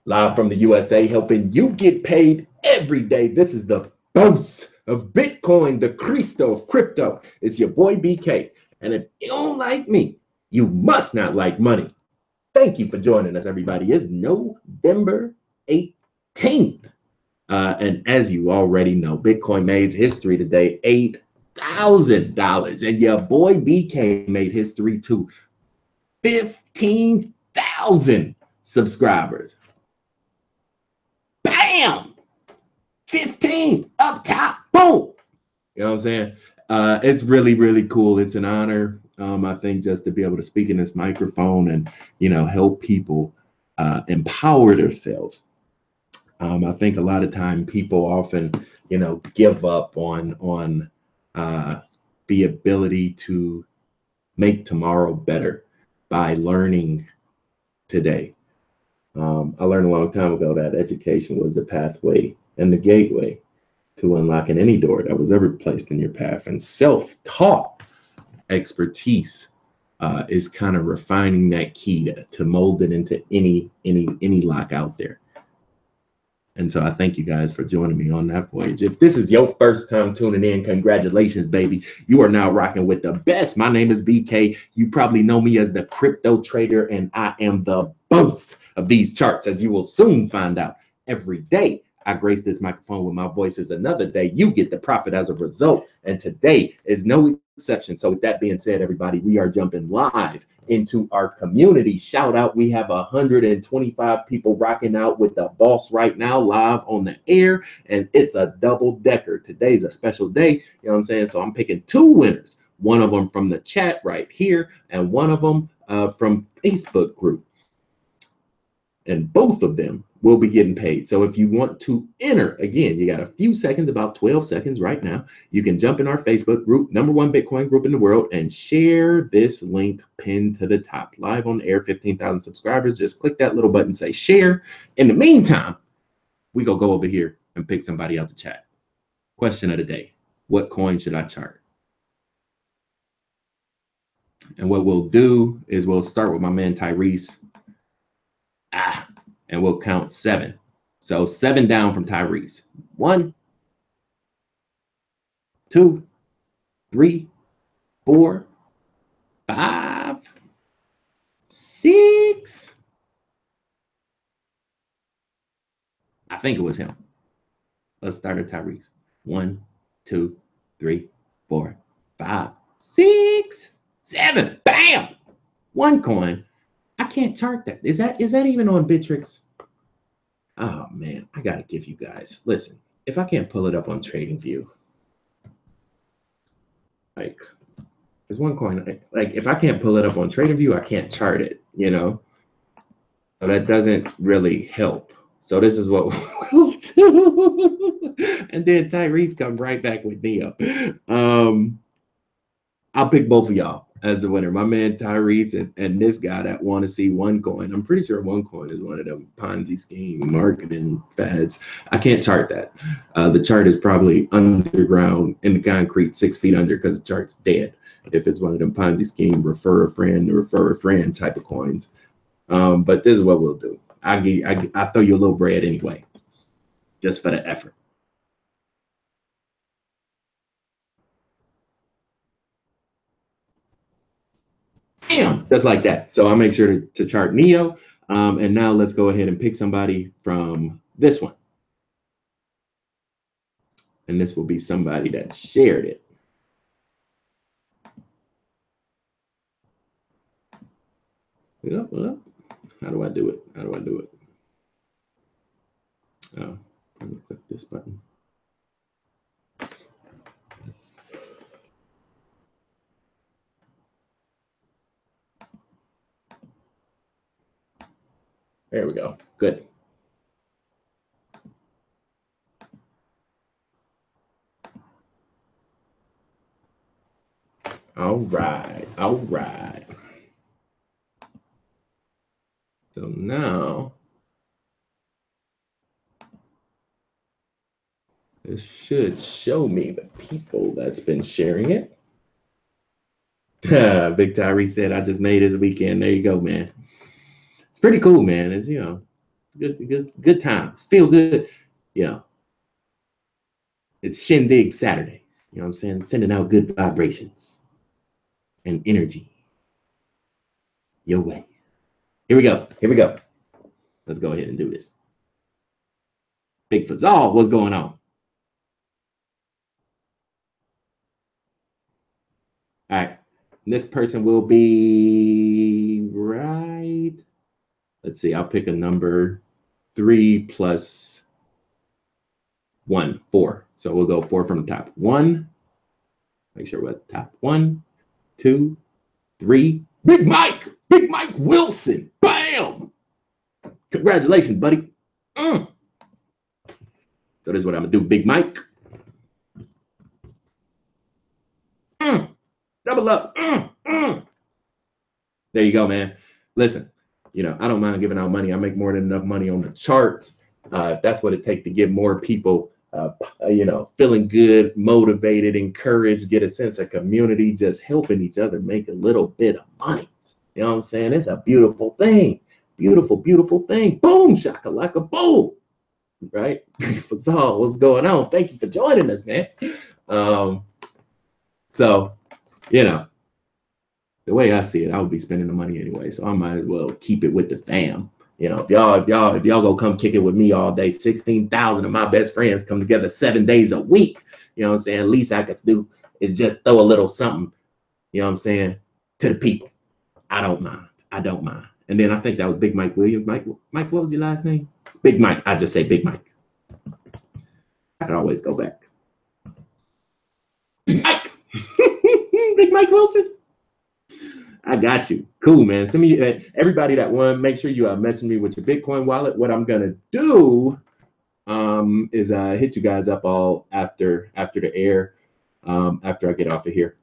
Live from the USA, helping you get paid every day. This is the boss of Bitcoin, the Cristo of crypto. It's your boy BK. And if you don't like me, you must not like money. Thank you for joining us, everybody. It's November 18th. And as you already know, Bitcoin made history today, $8,000. And your boy BK made history too, 15,000 subscribers. Bam! 15 up top, boom. You know what I'm saying? It's really, really cool. It's an honor, I think, just to be able to speak in this microphone and, help people empower themselves. I think a lot of time people often, give up on the ability to make tomorrow better by learning today. I learned a long time ago that education was the pathway and the gateway to unlocking any door that was ever placed in your path. And self-taught expertise is kind of refining that key to mold it into any lock out there. And so I thank you guys for joining me on that voyage. If this is your first time tuning in, congratulations, baby. You are now rocking with the best. My name is BK. You probably know me as the crypto trader, and I am the boss of these charts, as you will soon find out. Every day I grace this microphone with my voice is another day. You get the profit as a result. And today is no exception. So with that being said, everybody, we are jumping live into our community shout out. We have 125 people rocking out with the boss right now, live on the air, and it's a double decker. Today's a special day. You know what I'm saying? So I'm picking two winners, one of them from the chat right here, and one of them from Facebook group. And both of them will be getting paid. So if you want to enter, again, you got a few seconds, about 12 seconds right now. You can jump in our Facebook group, #1 Bitcoin group in the world, and share this link pinned to the top. Live on the air, 15,000 subscribers. Just click that little button, say share. In the meantime, we go over here and pick somebody out the chat. Question of the day: what coin should I chart? And what we'll do is we'll start with my man Tyrese. And we'll count 7. So 7 down from Tyrese. 1, 2, 3, 4, 5, 6. I think it was him. Let's start at Tyrese. 1, 2, 3, 4, 5, 6, 7. Bam! 1 coin. I can't chart that. Is that even on Bittrex? Oh man, I gotta give you guys. Listen, if I can't pull it up on TradingView, like there's 1 coin. Like if I can't pull it up on TradingView, I can't chart it. So that doesn't really help. So this is what we'll do. And then Tyrese comes right back with Neo. I'll pick both of y'all as the winner. My man Tyrese and this guy that want to see 1 coin. I'm pretty sure 1 coin is one of them Ponzi scheme marketing fads. I can't chart that. The chart is probably underground in the concrete, 6 feet under, because the chart's dead. If it's one of them Ponzi scheme refer a friend type of coins. But this is what we'll do. I throw you a little bread anyway, just for the effort. Bam, just like that. So I'll make sure to chart Neo. And now let's go ahead and pick somebody from this one. And this will be somebody that shared it. Well, how do I do it? Oh, let me click this button. There we go. Good. All right. So now this should show me the people that's been sharing it. Big Tyree said, I just made his weekend. There you go, man. It's pretty cool, man. It's, Good times. Feel good. You know, it's Shindig Saturday. You know what I'm saying? Sending out good vibrations and energy your way. Here we go. Here we go. Let's go ahead and do this. Big Fazal, what's going on? All right. This person will be right. Let's see. I'll pick a number 3 plus 1, 4. So we'll go 4 from the top. 1. Make sure we're at the top. 1, 2, 3. Big Mike Wilson. Bam. Congratulations, buddy. So this is what I'm gonna do, Big Mike. Double up. There you go, man. Listen, you know, I don't mind giving out money. I make more than enough money on the charts. If that's what it takes to get more people, you know, feeling good, motivated, encouraged, get a sense of community, just helping each other make a little bit of money. You know what I'm saying? It's a beautiful thing. Beautiful, beautiful thing. Boom, shakalaka, boom. Right? Fazal, what's going on? Thank you for joining us, man. So, you know, the way I see it, I would be spending the money anyway. So I might as well keep it with the fam. You know, if y'all go come kick it with me all day, 16,000 of my best friends come together 7 days a week. You know what I'm saying? At least I could do is just throw a little something, you know what I'm saying, to the people. I don't mind. I don't mind. And then I think that was Big Mike Williams. Mike, what was your last name? Big Mike. I just say Big Mike. I can always go back. Big Mike. Big Mike Wilson. I got you. Cool, man. Send me everybody that won. Make sure you message me with your Bitcoin wallet. What I'm gonna do is hit you guys up all after the air, after I get off of here.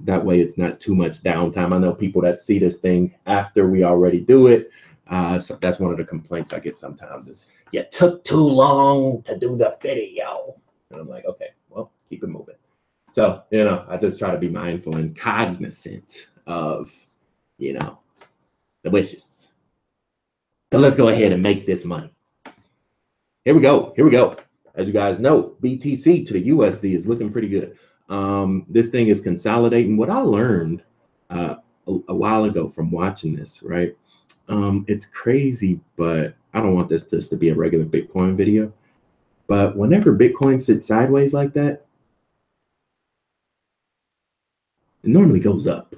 That way, it's not too much downtime. I know people that see this thing after we already do it. So that's one of the complaints I get sometimes is you took too long to do the video, and I'm like, okay, well, keep it moving. So, you know, I just try to be mindful and cognizant of, you know, the wishes. So let's go ahead and make this money. Here we go. Here we go. As you guys know, BTC to the USD is looking pretty good. This thing is consolidating. What I learned a while ago from watching this, right? It's crazy, but I don't want this just to be a regular Bitcoin video. But whenever Bitcoin sits sideways like that, it normally goes up.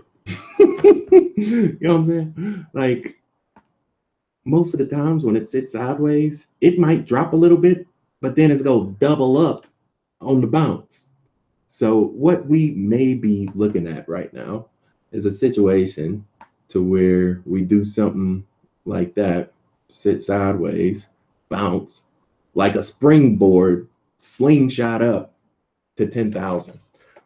You know what I'm saying? Like most of the times when it sits sideways, it might drop a little bit, but then it's going to double up on the bounce. So what we may be looking at right now is a situation to where we do something like that, sit sideways, bounce, like a springboard, slingshot up to 10,000,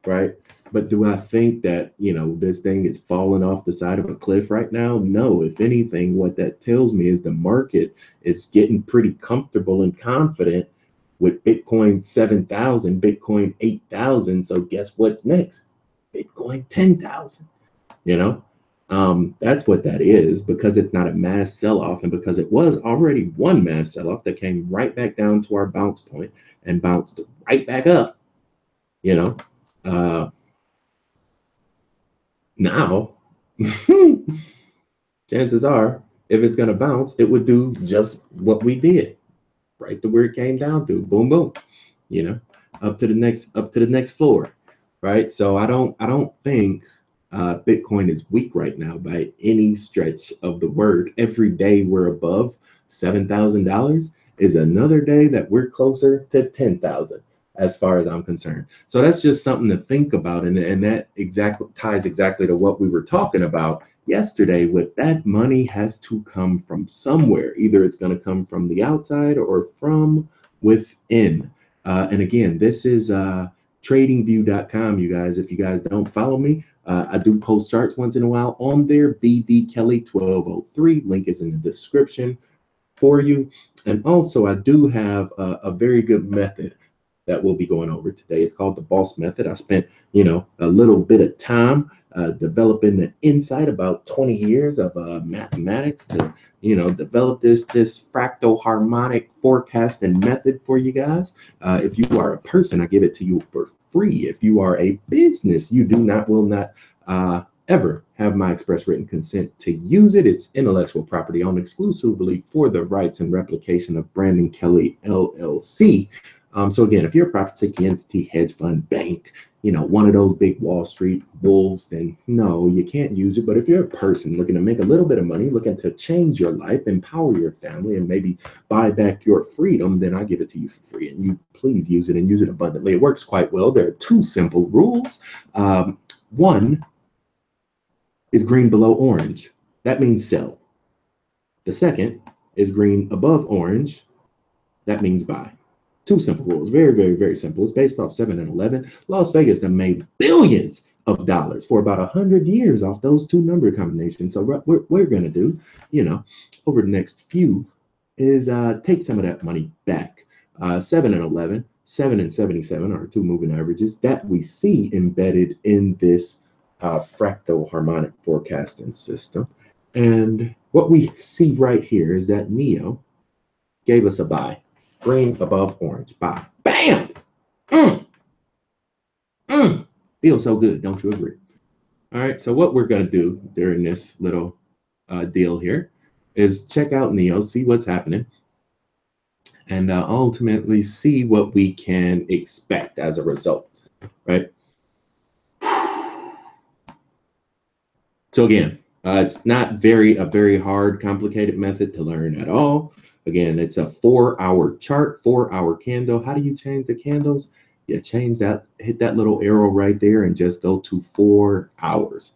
right? But do I think that, you know, this thing is falling off the side of a cliff right now? No. If anything, what that tells me is the market is getting pretty comfortable and confident with Bitcoin 7,000, Bitcoin 8,000. So guess what's next? Bitcoin 10,000, you know? That's what that is, because it's not a mass sell-off, and because it was already one mass sell-off that came right back down to our bounce point and bounced right back up, you know? Now, chances are, if it's going to bounce, it would do just what we did, right to where it came down to, boom, boom, you know, up to the next floor, right? So I don't think Bitcoin is weak right now by any stretch of the word. Every day we're above $7,000 is another day that we're closer to 10,000. As far as I'm concerned. So that's just something to think about. And that ties exactly to what we were talking about yesterday with that money has to come from somewhere. Either it's going to come from the outside or from within. And again, this is tradingview.com, you guys. If you guys don't follow me, I do post charts once in a while on there. BD Kelly 1203. Link is in the description for you. And also, I do have a very good method that we'll be going over today. It's called the Boss Method. I spent, you know, a little bit of time developing the insight about 20 years of mathematics to, develop this fractal harmonic forecasting method for you guys. If you are a person, I give it to you for free. If you are a business, you will not ever have my express written consent to use it. It's intellectual property owned exclusively for the rights and replication of Brandon Kelly LLC. So again, if you're a profit seeking entity, hedge fund, bank, one of those big Wall Street wolves, then no, you can't use it. But if you're a person looking to make a little bit of money, looking to change your life, empower your family, and maybe buy back your freedom, then I give it to you for free. And you please use it and use it abundantly. It works quite well. There are two simple rules. One is green below orange. That means sell. The second is green above orange. That means buy. Two simple rules. Very, very, very simple. It's based off 7 and 11. Las Vegas done made billions of dollars for about 100 years off those two number combinations. So what we're going to do, over the next few is take some of that money back. 7 and 11, 7 and 77 are two moving averages that we see embedded in this fractal harmonic forecasting system. And what we see right here is that Neo gave us a buy. Green above orange. Buy. Bam! Feels so good, don't you agree? All right, so what we're going to do during this little deal here is check out Neo, see what's happening, and ultimately see what we can expect as a result, right? So again, it's not a very hard, complicated method to learn at all. Again, it's a 4-hour chart, 4-hour candle. How do you change the candles? You change that, hit that little arrow right there and just go to 4 hours,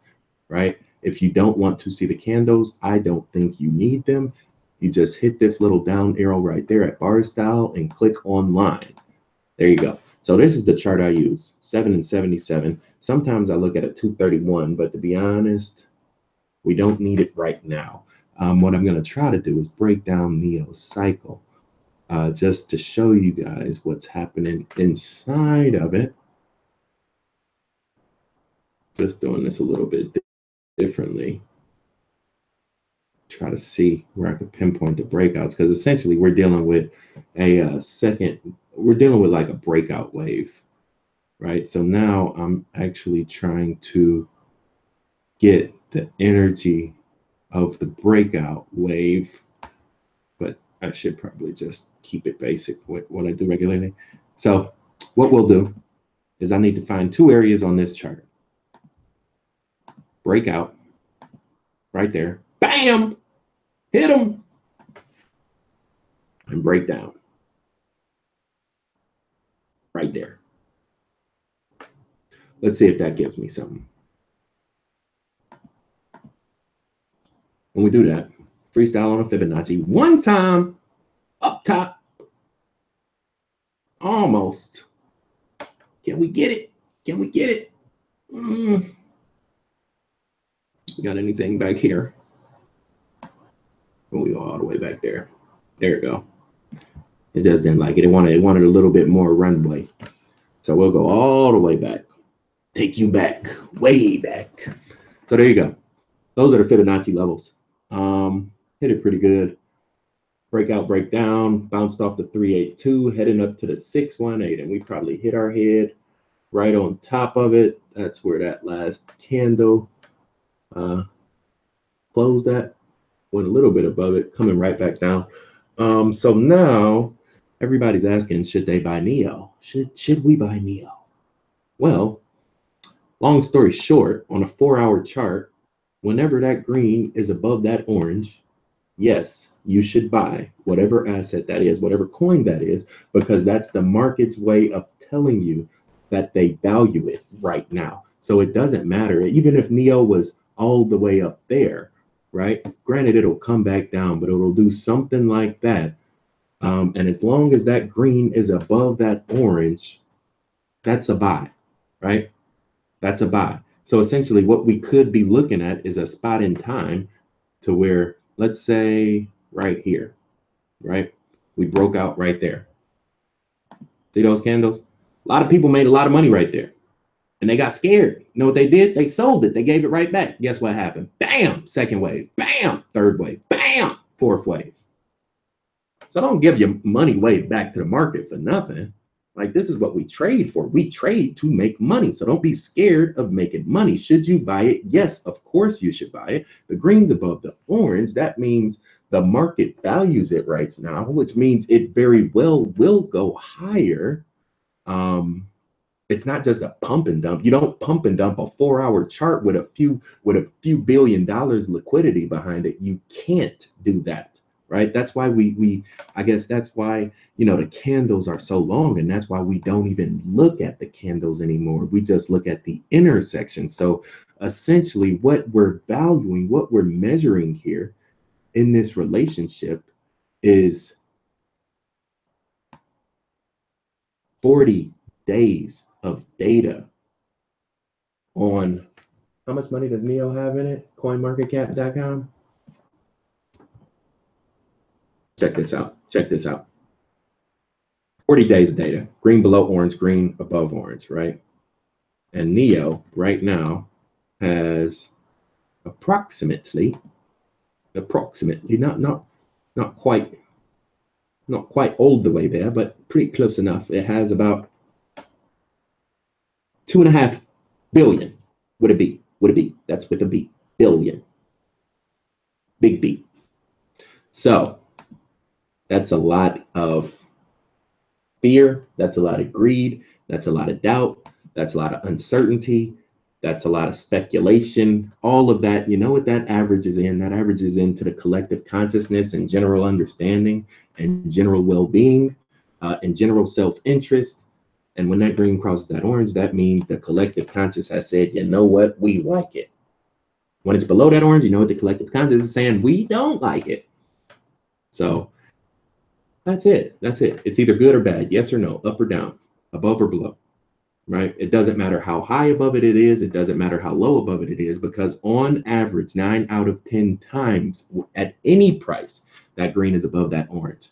right? If you don't want to see the candles, I don't think you need them. You just hit this little down arrow right there at bar style and click online. There you go. So this is the chart I use, 7 and 77. Sometimes I look at a 231, but to be honest, we don't need it right now. What I'm going to try to do is break down Neo's cycle just to show you guys what's happening inside of it. Just doing this a little bit differently. Try to see where I could pinpoint the breakouts, because essentially we're dealing with we're dealing with like a breakout wave, right? So now I'm actually trying to get the energy of the breakout wave, but I should probably just keep it basic with what I do regularly. So what we'll do is I need to find two areas on this chart. Breakout right there. Bam! Hit them. And break down. Right there. Let's see if that gives me something. When we do that, freestyle on a Fibonacci. One time, up top. Almost. Can we get it? Can we get it? Got anything back here? When we go all the way back there. There we go. It just didn't like it. It wanted a little bit more runway. So we'll go all the way back. Take you back, way back. So there you go. Those are the Fibonacci levels. Hit it pretty good. Breakout, breakdown, bounced off the 382, heading up to the 618, and we probably hit our head right on top of it. That's where that last candle closed at. Went a little bit above it, coming right back down. So now everybody's asking, should they buy Neo? Should we buy Neo? Well, long story short, on a 4-hour chart, whenever that green is above that orange, yes, you should buy whatever asset that is, whatever coin that is, because that's the market's way of telling you that they value it right now. So it doesn't matter, even if Neo was all the way up there, right? Granted, it'll come back down, but it'll do something like that. And as long as that green is above that orange, that's a buy, right? That's a buy. So essentially what we could be looking at is a spot in time to where, let's say right here, right? We broke out right there. See those candles? A lot of people made a lot of money right there. and they got scared. You know what they did? They sold it. They gave it right back. Guess what happened? Bam, second wave. Bam, third wave. Bam, fourth wave. So don't give your money way back to the market for nothing. Like, this is what we trade for. We trade to make money. So don't be scared of making money. Should you buy it? Yes, of course you should buy it. The green's above the orange. That means the market values it right now, which means it very well will go higher. It's not just a pump and dump. You don't pump and dump a 4-hour chart with a few $1 billion liquidity behind it. You can't do that, right? That's why I guess that's why, you know, the candles are so long, and that's why we don't even look at the candles anymore. We just look at the intersection. So essentially what we're valuing, what we're measuring here in this relationship is 40 days of data on how much money does Neo have in it? Coinmarketcap.com. Check this out. Check this out. 40 days of data. Green below orange, green above orange, right? And Neo right now has approximately, not quite all the way there, but pretty close enough. It has about 2.5 billion. Would it be? Would it be? That's with a B. Billion. Big B. So that's a lot of fear. That's a lot of greed. That's a lot of doubt. That's a lot of uncertainty. That's a lot of speculation. All of that, you know what that averages in? That averages into the collective consciousness and general understanding and general well-being and general self-interest. And when that green crosses that orange, that means the collective conscious has said, you know what, we like it. When it's below that orange, you know what the collective conscious is saying, we don't like it. So that's it. That's it. It's either good or bad, yes or no, up or down, above or below, right? It doesn't matter how high above it is. It doesn't matter how low above it is, because on average, 9 out of 10 times at any price, that green is above that orange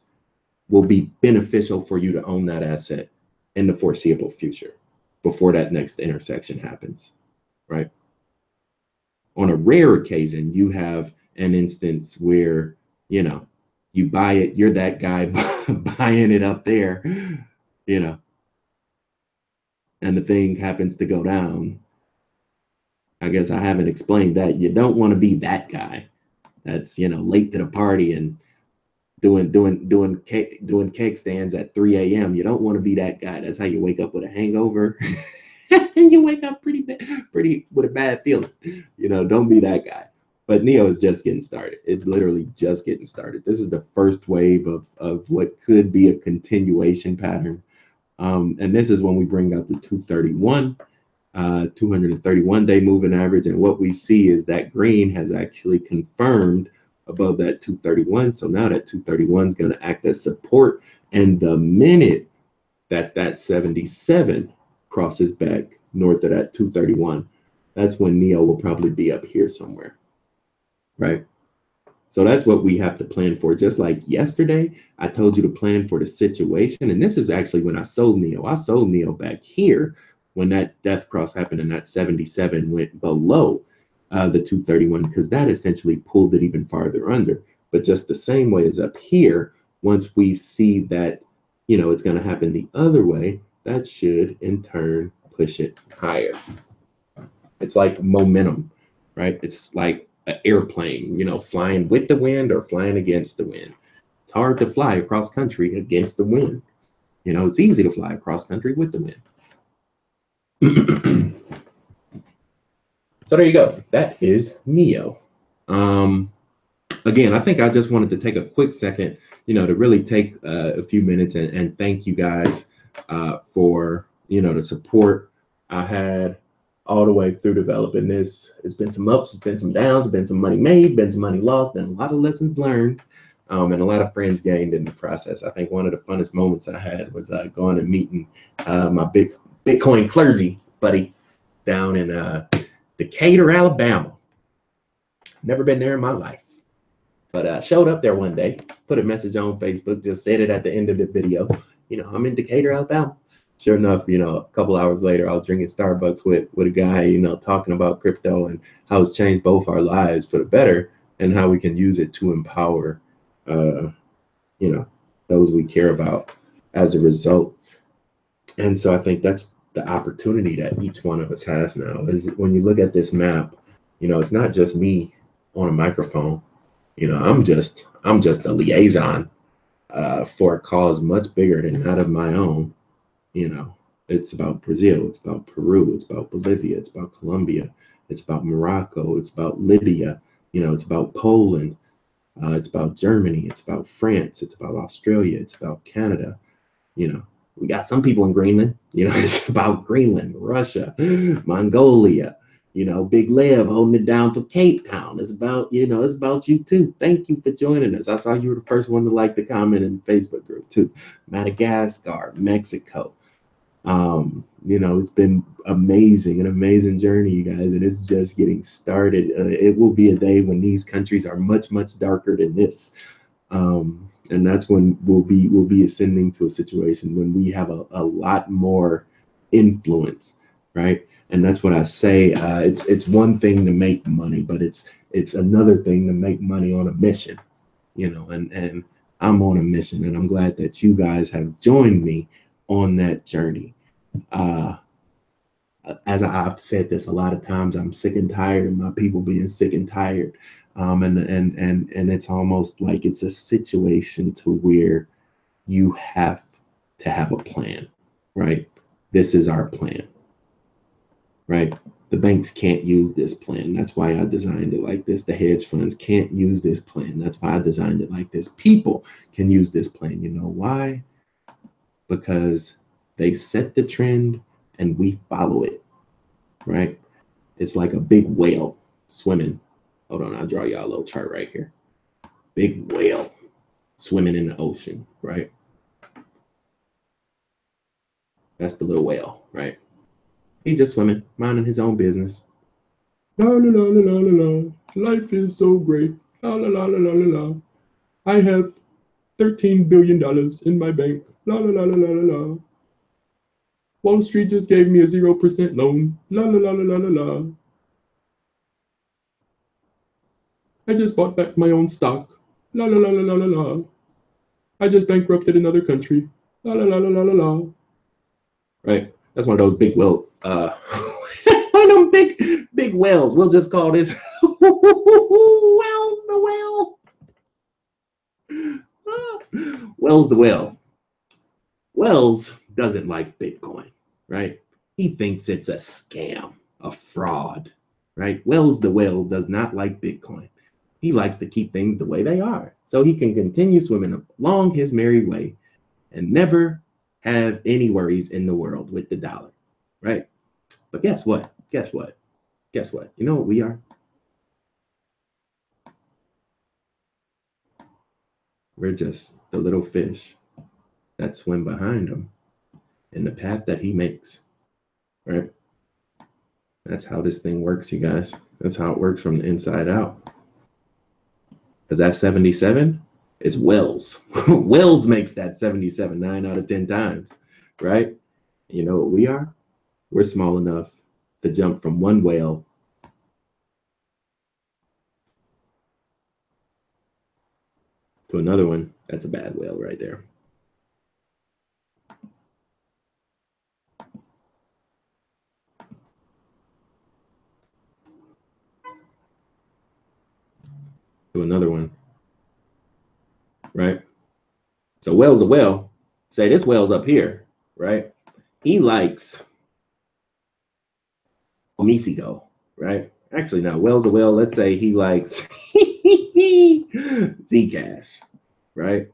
will be beneficial for you to own that asset in the foreseeable future before that next intersection happens, right? On a rare occasion, you have an instance where, you know, you buy it, you're that guy buying it up there, you know, and the thing happens to go down. I guess I haven't explained that. You don't want to be that guy that's, you know, late to the party and doing cake stands at 3 a.m. You don't want to be that guy. That's how you wake up with a hangover. And you wake up pretty with a bad feeling. You know, don't be that guy. But Neo is just getting started. It's literally just getting started. This is the first wave of what could be a continuation pattern. And this is when we bring out the 231-day moving average. And what we see is that green has actually confirmed above that 231. So now that 231 is going to act as support. And the minute that 77 crosses back north of that 231, that's when Neo will probably be up here somewhere, right? So that's what we have to plan for. Just like yesterday, I told you to plan for the situation. And this is actually when I sold Neo. I sold Neo back here when that death cross happened and that 77 went below the 231, because that essentially pulled it even farther under. But just the same way as up here, once we see that, you know, it's going to happen the other way, that should in turn push it higher. It's like momentum, right? It's like an airplane, you know, flying with the wind or flying against the wind. It's hard to fly across country against the wind. You know, it's easy to fly across country with the wind. So there you go. That is Neo. Again, I think I just wanted to take a quick second, you know, to really take a few minutes and thank you guys for, you know, the support I had all the way through developing this. It's been some ups, it's been some downs, been some money made, been some money lost, been a lot of lessons learned, and a lot of friends gained in the process. I think one of the funnest moments I had was going and meeting my big Bitcoin clergy buddy down in Decatur, Alabama. Never been there in my life, but showed up there one day, put a message on Facebook, just said it at the end of the video. You know, I'm in Decatur, Alabama. Sure enough, a couple hours later, I was drinking Starbucks with a guy, talking about crypto and how it's changed both our lives for the better and how we can use it to empower, uh, you know, those we care about as a result. And so I think that's the opportunity that each one of us has now is when you look at this map, it's not just me on a microphone. I'm just a liaison for a cause much bigger than that of my own. You know, it's about Brazil, it's about Peru, it's about Bolivia, it's about Colombia, it's about Morocco, it's about Libya, it's about Poland, it's about Germany, it's about France, it's about Australia, it's about Canada. You know, we got some people in Greenland. It's about Greenland, Russia, Mongolia. Big Lev holding it down for Cape Town. It's about you too. Thank you for joining us. I saw you were the first one to like the comment in the Facebook group too. Madagascar, Mexico. It's been amazing, an amazing journey, you guys, and it's just getting started. It will be a day when these countries are much, much darker than this. And that's when we'll be ascending to a situation when we have a lot more influence, right? And that's what I say. It's one thing to make money, but it's another thing to make money on a mission, and I'm on a mission, and I'm glad that you guys have joined me on that journey. Uh, as I've said this a lot of times, I'm sick and tired of my people being sick and tired. And it's almost like it's a situation to where you have to have a plan, right? This is our plan, right? The banks can't use this plan. That's why I designed it like this. The hedge funds can't use this plan. That's why I designed it like this. People can use this plan. You know why? Because they set the trend and we follow it, right? It's like a big whale swimming. Hold on, I'll draw y'all a little chart right here. Big whale swimming in the ocean, right? That's the little whale, right? He just swimming, minding his own business. La la la la la la la. Life is so great. La la la la la la la. I have $13 billion in my bank. La la la la la la la. Wall Street just gave me a 0% loan. La la la la la la la. I just bought back my own stock. La la la la la la la. I just bankrupted another country. La la la la la la la. Right? That's one of those big whale. One of them big whales. We'll just call this Wells the whale. Wells the whale. Wells doesn't like Bitcoin, right? He thinks it's a scam, a fraud, right? Wells the whale does not like Bitcoin. He likes to keep things the way they are so he can continue swimming along his merry way and never have any worries in the world with the dollar, right? But guess what? Guess what? Guess what? You know what we are? We're just the little fish that swim behind him in the path that he makes, right? That's how this thing works, you guys. That's how it works from the inside out. Because that 77 is Wells. Wells makes that 77 9 out of 10 times, right? You know what we are? We're small enough to jump from one whale to another one. That's a bad whale right there. To another one, right? So whale's a whale. Say this whale's up here, right? He likes Omisigo, right? Actually, now whale's a whale. Let's say he likes Zcash, right?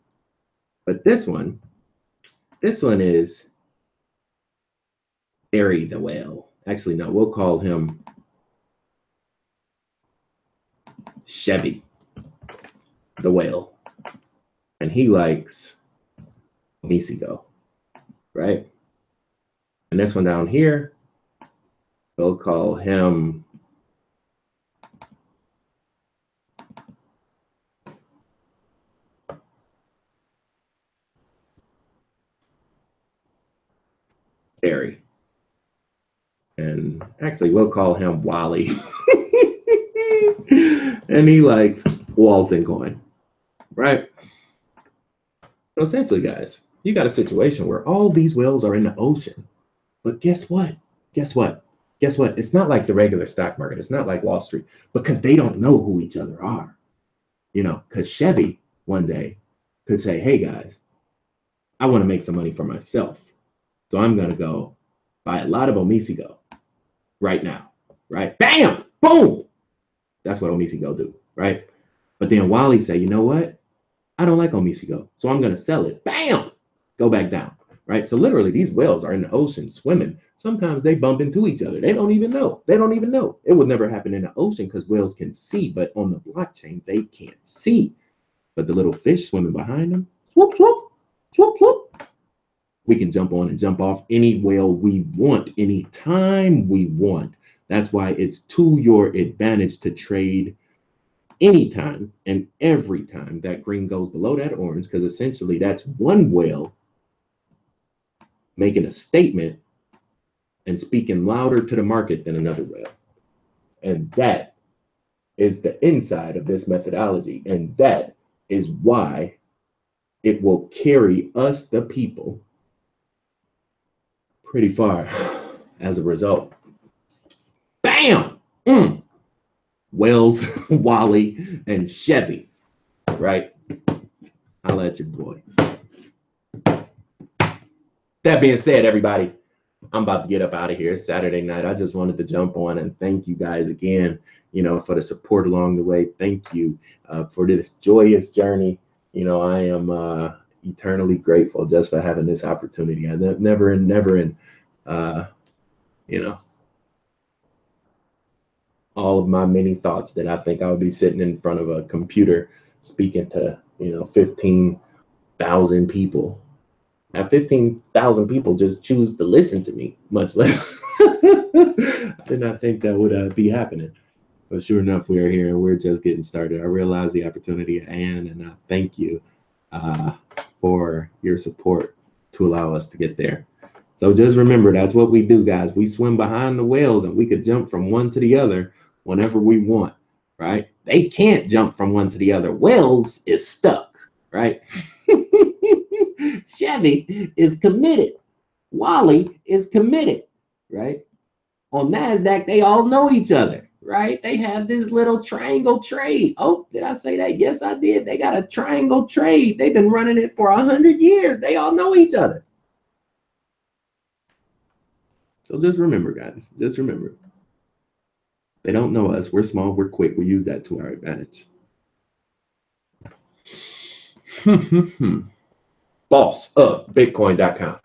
But this one is Barry the whale. Actually, no, we'll call him Chevy the whale, and he likes Omisigo, right? And this one down here, we'll call him Barry. And actually, we'll call him Wally. And he likes Walton coin, right? So essentially, guys, you got a situation where all these whales are in the ocean. But guess what? Guess what? Guess what? It's not like the regular stock market. It's not like Wall Street because they don't know who each other are. You know, because Chevy one day could say, hey, guys, I want to make some money for myself. So I'm going to go buy a lot of Omisigo right now, right? Bam! Boom! That's what Omisigo do, right? But then Wally say, you know what? I don't like Omisigo, so I'm going to sell it. Bam! Go back down, right? So literally these whales are in the ocean swimming. Sometimes they bump into each other. They don't even know. They don't even know. It would never happen in the ocean because whales can see, but on the blockchain, they can't see. But the little fish swimming behind them, swoop, swoop, swoop, swoop. We can jump on and jump off any whale we want, anytime we want. That's why it's to your advantage to trade anytime and every time that green goes below that orange, because essentially that's one whale making a statement and speaking louder to the market than another whale. And that is the inside of this methodology. And that is why it will carry us, the people, pretty far as a result. Bam! Wells, Wally, and Chevy, right? I'll let you, boy. That being said, everybody, I'm about to get up out of here. It's Saturday night. I just wanted to jump on and thank you guys again, you know, for the support along the way. Thank you for this joyous journey. You know, I am eternally grateful just for having this opportunity. I never, you know, all of my many thoughts that I think I would be sitting in front of a computer speaking to, you know, 15,000 people. Now 15,000 people just choose to listen to me, much less. I did not think that would be happening. But sure enough, we are here and we're just getting started. I realize the opportunity at hand, and I thank you for your support to allow us to get there. So just remember, that's what we do, guys. We swim behind the whales and we could jump from one to the other whenever we want, right? They can't jump from one to the other. Whales is stuck, right? Chevy is committed. Wally is committed, right? On NASDAQ, they all know each other, right? They have this little triangle trade. Oh, did I say that? Yes, I did. They got a triangle trade. They've been running it for 100 years. They all know each other. So just remember, guys, just remember. They don't know us. We're small. We're quick. We use that to our advantage. Boss of Bitcoin.com.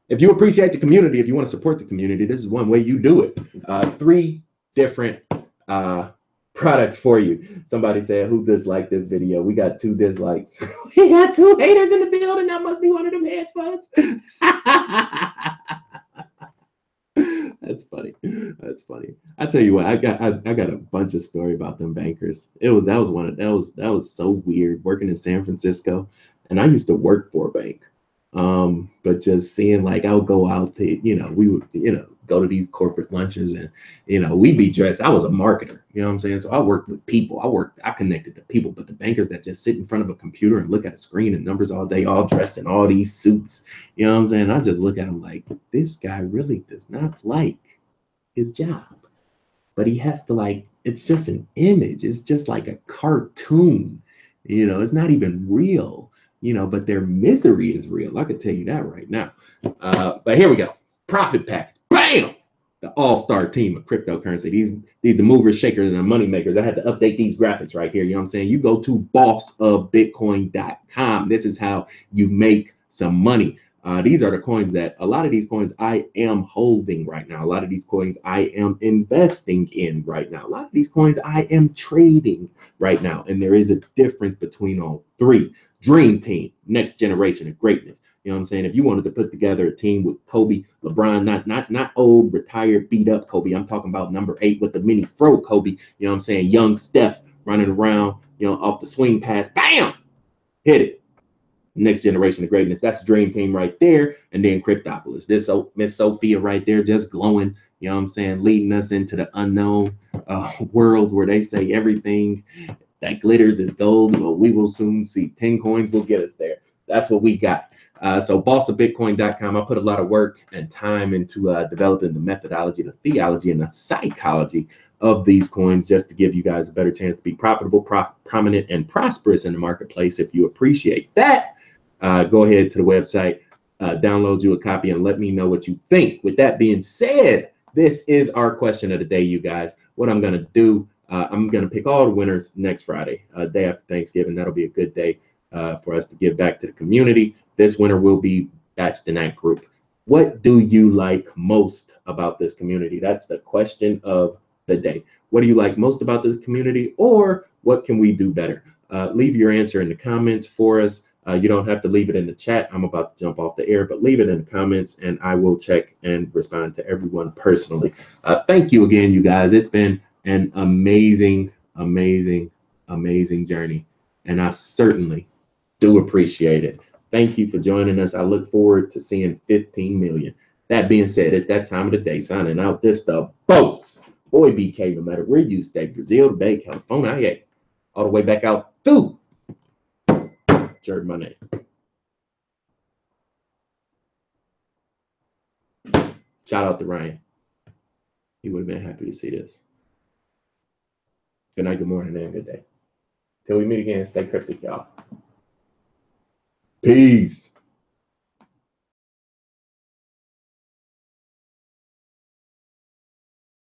If you appreciate the community, if you want to support the community, this is one way you do it. 3 different products for you. Somebody said, who disliked this video? We got 2 dislikes. We got 2 haters in the building. That must be one of them hedge funds. That's funny. That's funny. I tell you what, I got a bunch of story about them bankers. That was so weird working in San Francisco, and I used to work for a bank. But just seeing, like, I would go out to, you know, we would, you know, go to these corporate lunches and, you know, we'd be dressed. I was a marketer, you know what I'm saying? So I worked with people. I connected to people, but the bankers that just sit in front of a computer and look at a screen and numbers all day, all dressed in all these suits, you know what I'm saying? I just look at them like, this guy really does not like his job, but he has to, like, it's just an image. It's just like a cartoon, you know, it's not even real. You know, but their misery is real. I can tell you that right now. But here we go. Profit pack. Bam! The all-star team of cryptocurrency. These the movers, shakers, and the money makers. I had to update these graphics right here. You know what I'm saying? You go to bossofbitcoin.com. This is how you make some money. These are the coins that a lot of these coins I am holding right now. A lot of these coins I am investing in right now. A lot of these coins I am trading right now. And there is a difference between all 3. Dream team, next generation of greatness. You know what I'm saying? If you wanted to put together a team with Kobe, LeBron, not old, retired, beat up Kobe. I'm talking about number 8 with the mini fro Kobe. You know what I'm saying? Young Steph running around, you know, off the swing pass. Bam! Hit it. Next generation of greatness. That's Dream Team right there. And then Cryptopolis. This Miss Sophia right there, just glowing, you know what I'm saying, leading us into the unknown world where they say everything that glitters is gold. Well, we will soon see. 10 coins will get us there. That's what we got. So bossofbitcoin.com, I put a lot of work and time into developing the methodology, the theology, and the psychology of these coins just to give you guys a better chance to be profitable, prominent, and prosperous in the marketplace. If you appreciate that, go ahead to the website, download you a copy, and let me know what you think. With that being said, this is our question of the day, you guys. What I'm going to do, I'm going to pick all the winners next Friday, day after Thanksgiving. That'll be a good day for us to give back to the community. This winner will be batched in that group. What do you like most about this community? That's the question of the day. What do you like most about the community, or what can we do better? Leave your answer in the comments for us. You don't have to leave it in the chat. I'm about to jump off the air, but leave it in the comments and I will check and respond to everyone personally. Thank you again, you guys. It's been an amazing, amazing, amazing journey. And I certainly do appreciate it. Thank you for joining us. I look forward to seeing 15 million. That being said, it's that time of the day. Signing out. This the boss. Boy BK, no matter where you stay, Brazil, Bay, California, all the way back out through. Jared Money. Shout out to Ryan. He would have been happy to see this. Good night, good morning, and good day. Till we meet again, stay cryptic, y'all. Peace.